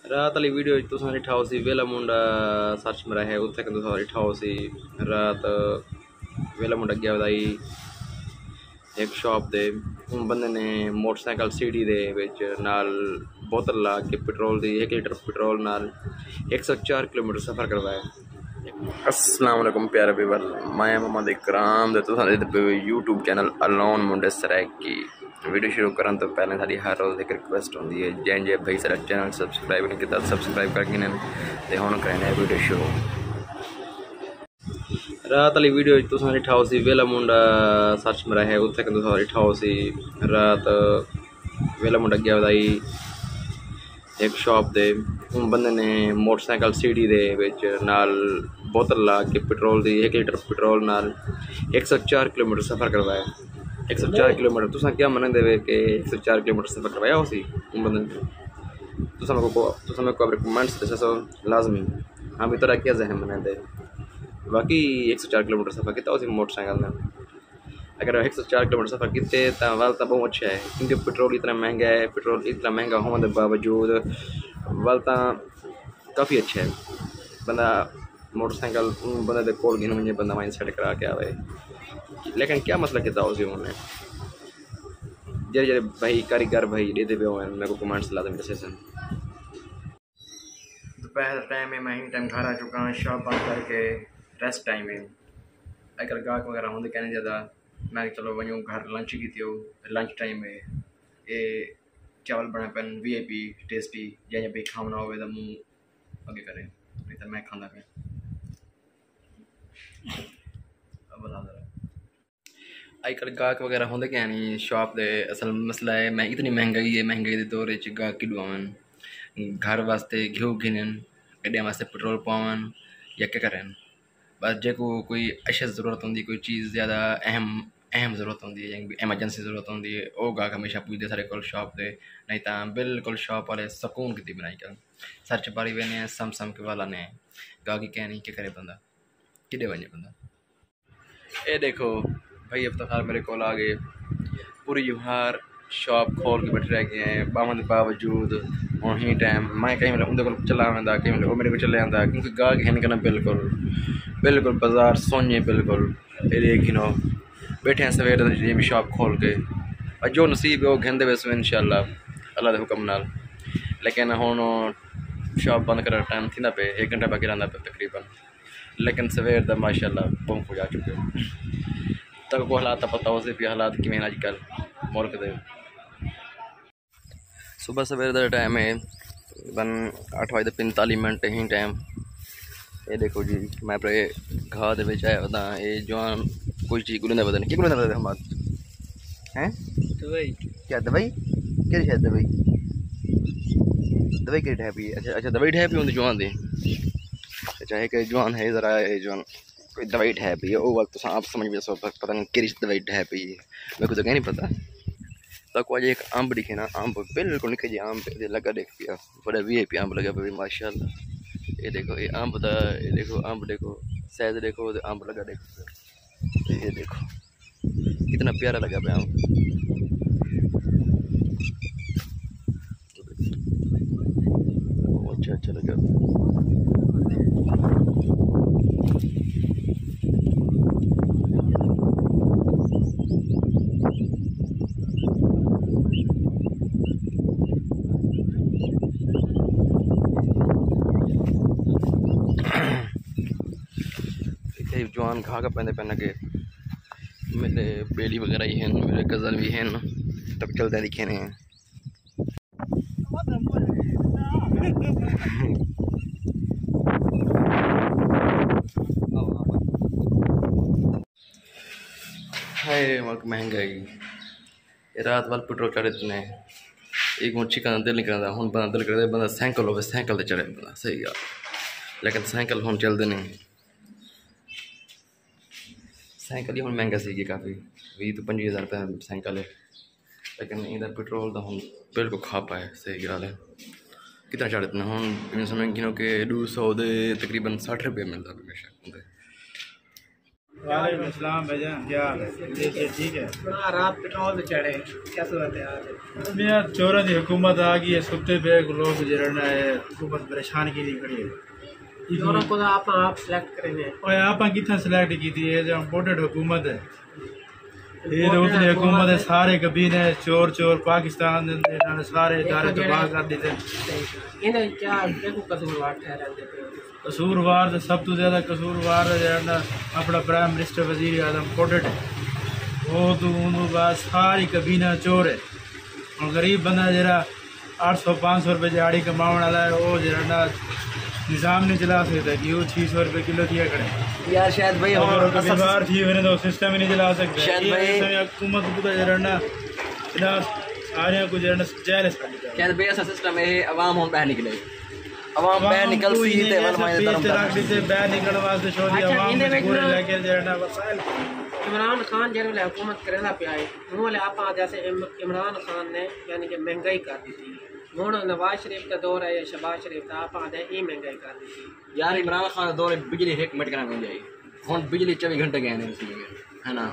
रात वाली वीडियो तुसां ॾिठा सी वेला मुंडा सर्च में रहे उत्थे तुसां ॾिठा सी रात वेला मुंडा गया वधाई एक शॉप दे उन बंदे ने मोटरसाइकिल सीडी दे विच नाल बोतल ला के पेट्रोल दी 1 लीटर पेट्रोल नाल 104 किलोमीटर सफ़र करवाया। अस्सलाम वालेकुम प्यारे व्यूअर, मैं मोहम्मद इकराम दे तुसां दे यूट्यूब चैनल अलोन मुंडे सराइकी। वीडियो शुरू करने तो पहले साड़ी हर रोज़ एक रिक्वेस्ट होती है जैन जे भाई सारा चैनल सबसक्राइब नहीं किया सबसक्राइब करके तो हुण करने वीडियो शुरू। रात वाली वीडियो तुसां ॾिठा सी वेला मुंडा सर्च में रहे उत्थे तुसां ॾिठा सी रात वेला मुंडा गया वधाई एक शॉप दे उन बंदे ने मोटरसाइकिल सीडी दे विच नाल बोतल ला के पेट्रोल दी 1 लीटर पेट्रोल नाल 104 किलोमीटर सफ़र करवाया। 104 किलोमीटर तुसां क्या मन दे कि 104 किलोमीटर सफ़र करवाया उसी उन बंदे ने। तुसां मेरे को अपने कमेंट्स दसो लाजमी। हाँ भी तोरा क्या जहन मन दे बाकी 104 किलोमीटर सफ़र किया उसी मोटरसाइकिल ने। अगर 104 किलोमीटर सफ़र किते तो वाल तो बहुत अच्छा है क्योंकि पेट्रोल इतना महंगा है। पेट्रोल इतना महंगा होने के बावजूद वाल तो काफ़ी अच्छा है। बंदा मोटरसाइकिल बंदे दे कोल गिन मुझे बंदा माइंड सेट करा के आवे, लेकिन क्या मसला किया उसी उन्होंने जरे भाई कारीगर भाई देते पे हुए मेरे को कमेंट्स लाजमी दसे सन। दोपहर टाइम में मैं ही टाइम घर आ चुका हूँ शॉप बंद करके रेस्ट टाइम है। अगर गाहक वगैरह होंगे कहने ज़्यादा मैं चलो वहीं घर लंच की थी लंच टाइम में ये चावल बना पेन VIP टेस्टी जैसे भाई खाना हो तो मुँह अगे करें नहीं तो मैं खाना पे अजकल गाहक वगैरह होंगे क्या नहीं शॉप दे। असल मसला है मैं इतनी महंगाई है, महंगाई के दौर गाहक कि आवन घर वास्ते घ्यू गिनन गड्डिया वास्ते पेट्रोल पावन या क्या करें। बस जो कोई अशद ज़रूरत होंगी कोई चीज़ ज़्यादा अहम ज़रूरत होंगी है एमरजेंसी ज़रूरत होंगी है वो गाहक हमेशा पूछते सारे को शॉप दे नहीं तो बिल्कुल शॉप वाले सुकून की बनाई कर सर्च पारी वेने सम के वाला ने गाहक की क्या नहीं क्या करे बंदा कि वजे बंदा। ये देखो भाई अफ्तार मेरे को आ गए पूरी जुहार शॉप खोल के बैठे रह गए हैं बावन के बावजूद और ही टाइम मैं कहीं मतलब उनके को चला आंदा कहीं मतलब वो मेरे को चले आंदा क्योंकि गाहक है नहीं बिल्कुल बिल्कुल बाजार सोने बिल्कुल गिनो बैठे हैं सवेर ये भी शॉप खोल के और जो नसीब है वो घेंदे वैसे इंशाल्लाह अल्लाह के हुक्म नाल। लेकिन हुण शॉप बंद कर टाइम थी पे 1 घंटा बाकी रहा पे तकरीबन, लेकिन सवेर का माशाल्लाह बहुत कुछ आ चुके तक को हालात पता हो भी हालात किमें अजकल मुल्क दे। सुबह सवेर का टाइम है तकरीबन 8:45 ही टाइम। ये देखो जी मैं पर घाह दे आया बता ये जवान कोई चीज़ गुलेंदा पता नहीं क्या गुलेंदा पता हम हैं दवाई क्या दवाई क्या शायद दवाई दवाई क्या ढह पी अच्छा अच्छा दवाई ढह पी होंगी जवान दी अच्छा है कि जवान है ज़रा जवान कोई दवाई ढह पी है वो वक्त तो आप समझ में पता नहीं कि दवाई ढह पी है मेरे को तो क्या नहीं पता। तक आज एक अम्ब दिखे ना अम्ब बिल्कुल निके जी अम्ब लगा देख पिया बड़ा VIP अम्ब लगा पे माशाल्लाह। ये देखो ये अम्ब था ये देखो अम्ब देखो साइज देखो अम्ब लगा देखो ये देखो कितना प्यारा लगा पे अम्ब अच्छा अच्छा लगा। जवान घा का पैंदे पैन के मेरे बेली वगैरह ही हैं मेरे कज़न भी हैं तब चलते दिखे ने हैं। हाय महंगाई रात वाल पेट्रोल चढ़े इतने एक मुच्छी का दिल नहीं करता हूँ बंदा दिल करता बंदा साइकिल हो साइकिल चढ़े बंदा सही गल लेकिन साइकिल हम चलते नहीं साइकिल ही हम महंगा सी काफ़ी 20-25 हज़ार रुपये साइकिल है लेकिन इधर पेट्रोल तो हम बिल्कुल खा पाए सही गल है। कितना चढ़ इतना हम समय गिनो कि 200 दे तकरीबन 60 रुपये मिलता हमेशा। वालेकुम अस्सलाम भाईजान, क्या हाल है? ठीक है। रात पेट्रोल में चढ़े, क्या सूरत है यार? मेरा चोरों की हुकूमत आ गई है, सुते पे लोग जरना है, हुकूमत परेशान की नहीं खड़ी है। चोरों को तो आप सिलेक्ट करेंगे और आप कितना सिलेक्ट की थी? ये जो इम्पोर्टेड हुकूमत है, ये तो उतनी हुकूमत है, सारे कबीले चोर चोर पाकिस्तान ने सारे इदारे तबाह कर देते। इन्हें क्या देखो कसूरवार ठहराते थे? कसूरवार तो सब तो ज़्यादा कसूरवार है अपना प्राइम मिनिस्टर वजीर आजम इम्पोर्टेड है, वो तो उन्होंने बाद सारी कबीना चोर है। और गरीब बंदा जरा 800-500 रुपये दिहाड़ी कमाने वाला है, वो जरा निज़ाम नहीं चला सकता कि वो 600 रुपये किलो दिया करे यार। शायद भाई बार थी मैंने तो सिस्टम ही नहीं चला सकते। शायद भाई हुकूमत को जरा सारे को जरा जेल शायद भाई ऐसा सिस्टम है अवाम हम बाहर निकले, अवाम बाहर निकल सी ते वल माय तरफ बाहर निकलने वास्ते छोड़ी अवाम पूरे लेके जरा वसाइल। इमरान खान जो हुकूमत करेला पे आए उन्होंने आप जैसे इमरान खान ने यानी कि महंगाई कर दी थी। हूँ नवाज शरीफ का दौर है या शहबाज शरीफ का, आप आते ही महंगाई कर दी थी यार। इमरान खान दौर बिजली 1 मिनट का मिल जाएगी, हम बिजली 24 घंटे गए हैं है ना।